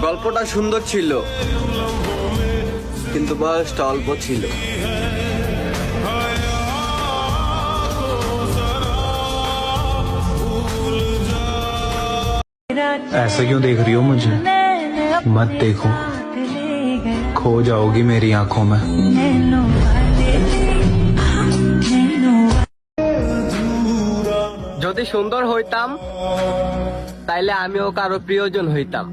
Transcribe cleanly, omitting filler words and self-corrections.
গল্পটা সুন্দর ছিল, কিন্তু বয়সটা অল্প ছিল। ऐसे क्यों देख रही हो मुझे? मत देखो, खो जाओगी मेरी आंखों में। যদি সুন্দর হইতাম তাইলে আমিও কারো প্রিয়জন হইতাম।